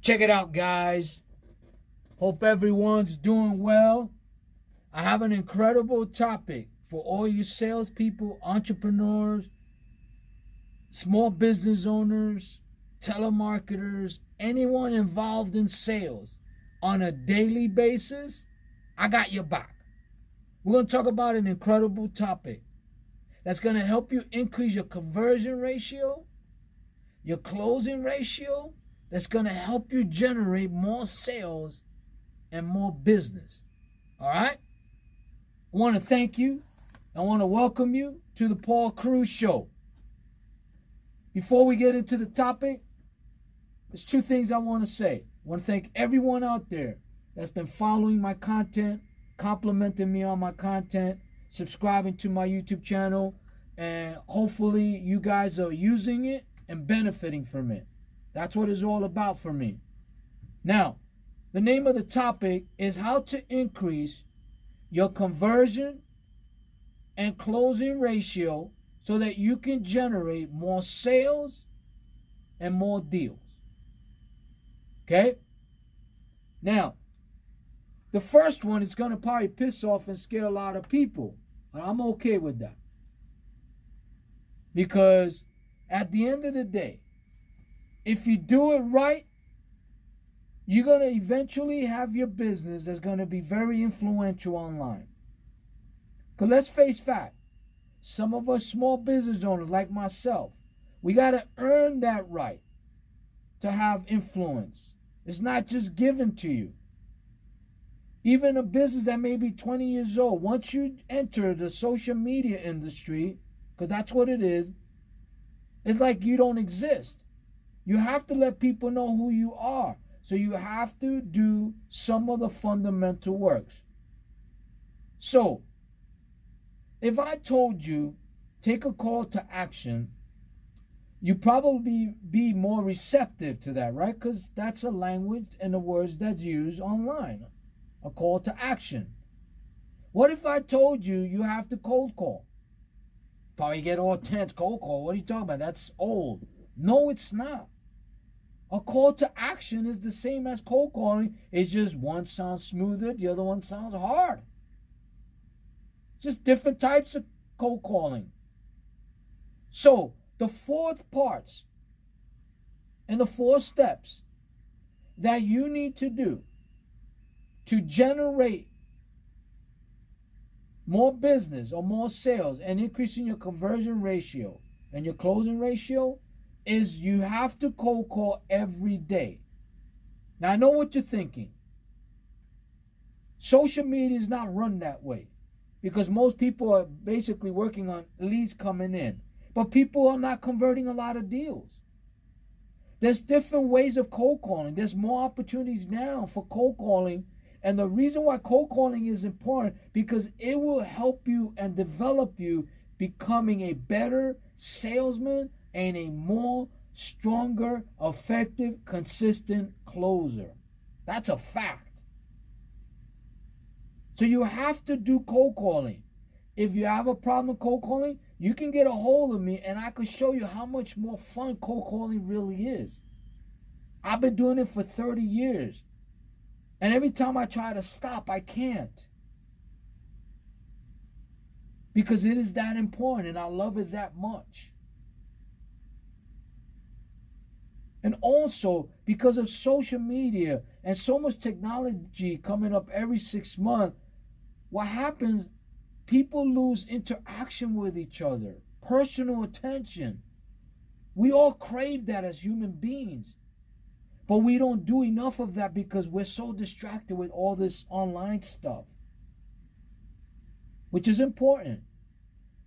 Check it out, guys. Hope everyone's doing well. I have an incredible topic for all you salespeople, entrepreneurs, small business owners, telemarketers, anyone involved in sales on a daily basis. I got your back. We're going to talk about an incredible topic that's going to help you increase your conversion ratio, your closing ratio, that's going to help you generate more sales and more business. All right? I want to thank you. I want to welcome you to the Paul Cruz Show. Before we get into the topic, there's two things I want to say. I want to thank everyone out there that's been following my content, complimenting me on my content, subscribing to my YouTube channel, and hopefully you guys are using it and benefiting from it. That's what it's all about for me. Now, the name of the topic is how to increase your conversion and closing ratio so that you can generate more sales and more deals. Okay? Now, the first one is going to probably piss off and scare a lot of people. And I'm okay with that. Because at the end of the day, if you do it right, you're going to eventually have your business that's going to be very influential online. Because let's face fact, some of us small business owners like myself, we got to earn that right to have influence. It's not just given to you. Even a business that may be 20 years old, once you enter the social media industry, because that's what it is, it's like you don't exist. You have to let people know who you are. So you have to do some of the fundamental works. So, if I told you, take a call to action, you'd probably be more receptive to that, right? Because that's a language and the words that's used online. A call to action. What if I told you you have to cold call? Probably get all tense. Cold call, what are you talking about? That's old. No, it's not. A call to action is the same as cold calling. It's just one sounds smoother, the other one sounds hard. Just different types of cold calling. So, the four parts and the 4 steps that you need to do to generate more business or more sales and increasing your conversion ratio and your closing ratio is you have to cold call every day. Now, I know what you're thinking. Social media is not run that way because most people are basically working on leads coming in, but people are not converting a lot of deals. There's different ways of cold calling. There's more opportunities now for cold calling. And the reason why cold calling is important because it will help you and develop you becoming a better salesman and a more stronger, effective, consistent closer. That's a fact. So you have to do cold calling. If you have a problem with cold calling, you can get a hold of me and I can show you how much more fun cold calling really is. I've been doing it for 30 years. And every time I try to stop, I can't. Because it is that important and I love it that much. And also, because of social media and so much technology coming up every 6 months, what happens, people lose interaction with each other, personal attention. We all crave that as human beings. But we don't do enough of that because we're so distracted with all this online stuff. Which is important.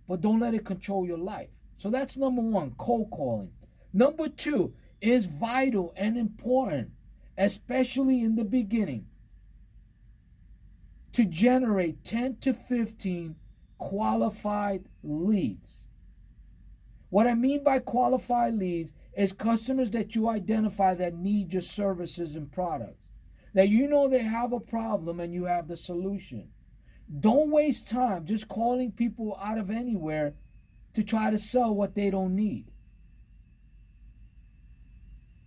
But don't let it control your life. So that's number 1, cold calling. Number 2 is vital and important, especially in the beginning, to generate 10 to 15 qualified leads. What I mean by qualified leads is customers that you identify that need your services and products, that you know they have a problem and you have the solution. Don't waste time just calling people out of anywhere to try to sell what they don't need.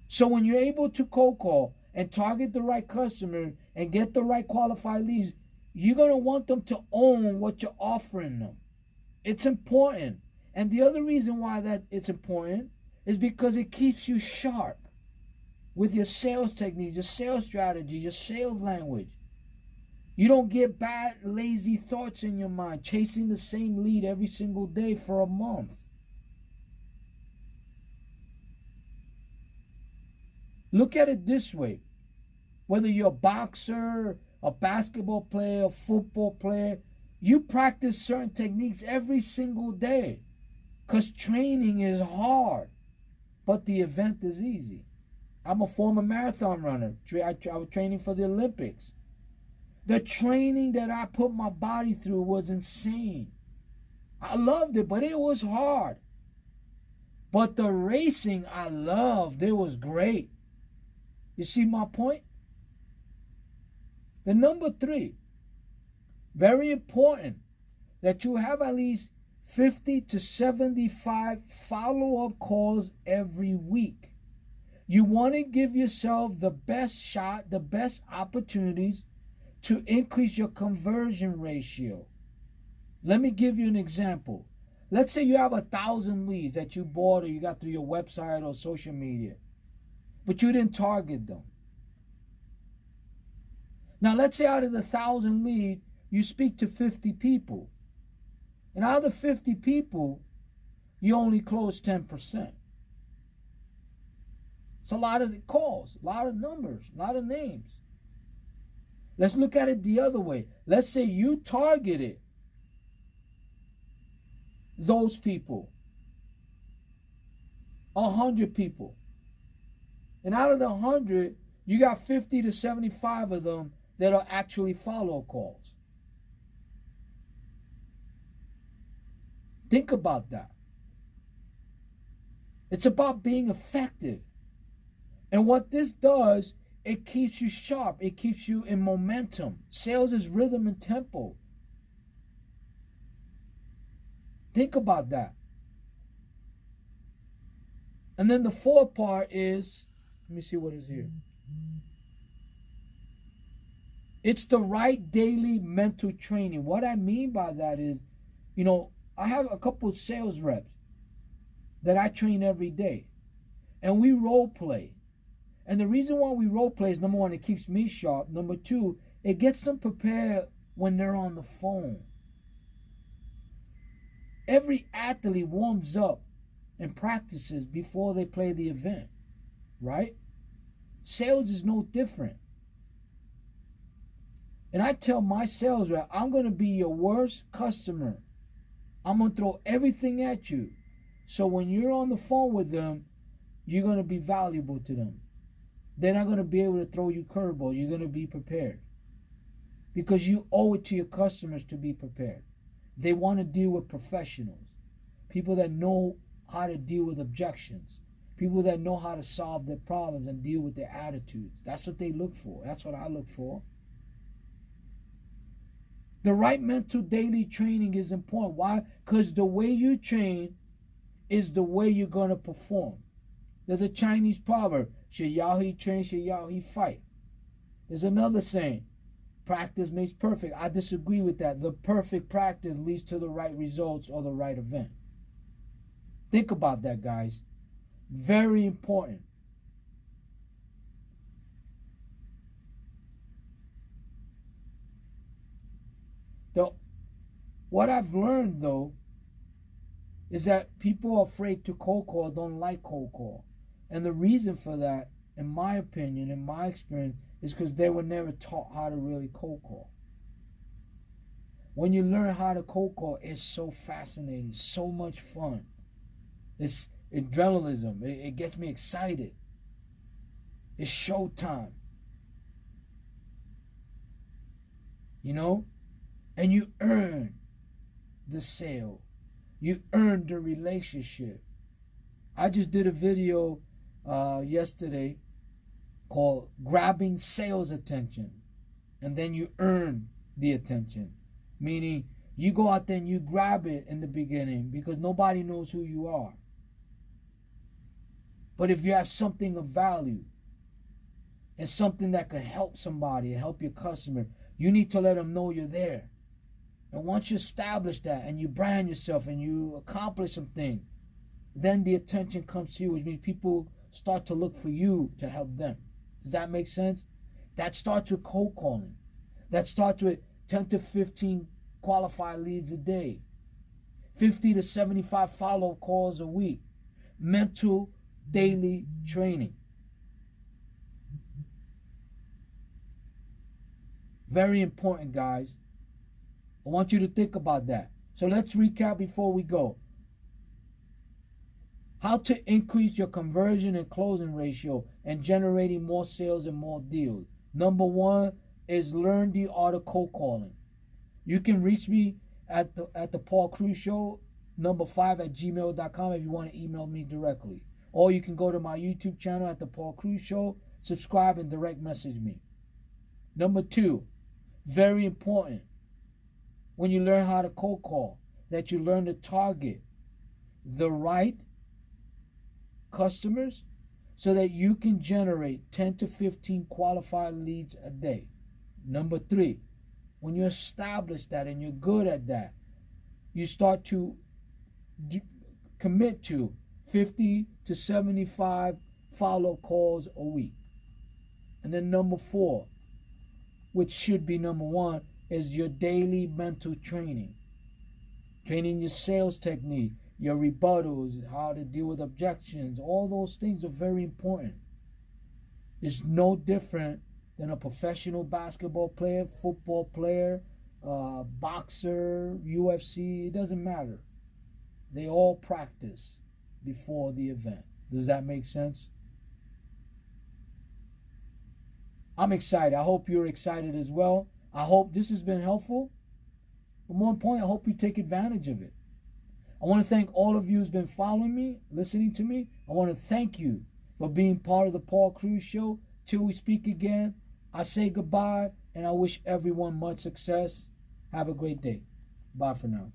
So when you're able to cold call and target the right customer and get the right qualified leads, you're going to want them to own what you're offering them. It's important. And the other reason why that it's important is because it keeps you sharp with your sales techniques, your sales strategy, your sales language. You don't get bad, lazy thoughts in your mind, chasing the same lead every single day for a month. Look at it this way. Whether you're a boxer, a basketball player, a football player, you practice certain techniques every single day because training is hard, but the event is easy. I'm a former marathon runner. I was training for the Olympics. The training that I put my body through was insane. I loved it, but it was hard. But the racing I loved, it was great. You see my point? The number 3, very important, that you have at least 50 to 75 follow-up calls every week. You want to give yourself the best shot, the best opportunities to increase your conversion ratio. Let me give you an example. Let's say you have 1,000 leads that you bought or you got through your website or social media, but you didn't target them. Now, let's say out of the 1,000 leads, you speak to 50 people. And out of the 50 people, you only close 10%. It's a lot of calls, a lot of numbers, a lot of names. Let's look at it the other way. Let's say you targeted those people, 100 people. And out of the 100, you got 50 to 75 of them that are actually follow calls. Think about that. It's about being effective. And what this does, it keeps you sharp. It keeps you in momentum. Sales is rhythm and tempo. Think about that. And then the 4th part is, let me see what is here. It's the right daily mental training. What I mean by that is, I have a couple of sales reps that I train every day. And we role play. And the reason why we role play is, number 1, it keeps me sharp. Number 2, it gets them prepared when they're on the phone. Every athlete warms up and practices before they play the event, right? Sales is no different. And I tell my sales rep, I'm going to be your worst customer. I'm going to throw everything at you. So when you're on the phone with them, you're going to be valuable to them. They're not going to be able to throw you curveballs. You're going to be prepared. Because you owe it to your customers to be prepared. They want to deal with professionals. People that know how to deal with objections. People that know how to solve their problems and deal with their attitudes. That's what they look for. That's what I look for. The right mental daily training is important. Why? Because the way you train is the way you're going to perform. There's a Chinese proverb, 学要he train, 学要he fight. There's another saying, practice makes perfect. I disagree with that. The perfect practice leads to the right results or the right event. Think about that, guys. Very important. What I've learned, though, is that people are afraid to cold call, don't like cold call. And the reason for that, in my opinion, in my experience, is because they were never taught how to really cold call. When you learn how to cold call, it's so fascinating, so much fun. It's adrenaline. It gets me excited. It's showtime. And you earn the sale. You earn the relationship. I just did a video yesterday called Grabbing Sales Attention. And then you earn the attention. Meaning you go out there and you grab it in the beginning because nobody knows who you are. But if you have something of value, and something that could help somebody, help your customer, you need to let them know you're there. And once you establish that and you brand yourself and you accomplish something, then the attention comes to you, which means people start to look for you to help them. Does that make sense? That starts with cold calling. That starts with 10 to 15 qualified leads a day, 50 to 75 follow calls a week, mental daily training. Very important, guys. I want you to think about that. So let's recap before we go. How to increase your conversion and closing ratio and generating more sales and more deals. Number one is learn the art of cold calling. You can reach me at the Paul Cruz Show, number 5 at gmail.com if you want to email me directly. Or you can go to my YouTube channel at the Paul Cruz Show, subscribe and direct message me. Number two, very important, when you learn how to cold call, that you learn to target the right customers so that you can generate 10 to 15 qualified leads a day. Number three, when you establish that and you're good at that, you start to commit to 50 to 75 follow calls a week. And then number four, which should be number one, is your daily mental training. Training your sales technique, your rebuttals, how to deal with objections. All those things are very important. It's no different than a professional basketball player, football player, boxer, UFC. It doesn't matter. They all practice before the event. Does that make sense? I'm excited. I hope you're excited as well. I hope this has been helpful. But more importantly, I hope you take advantage of it. I want to thank all of you who's been following me, listening to me. I want to thank you for being part of the Paul Cruz Show. Till we speak again, I say goodbye, and I wish everyone much success. Have a great day. Bye for now.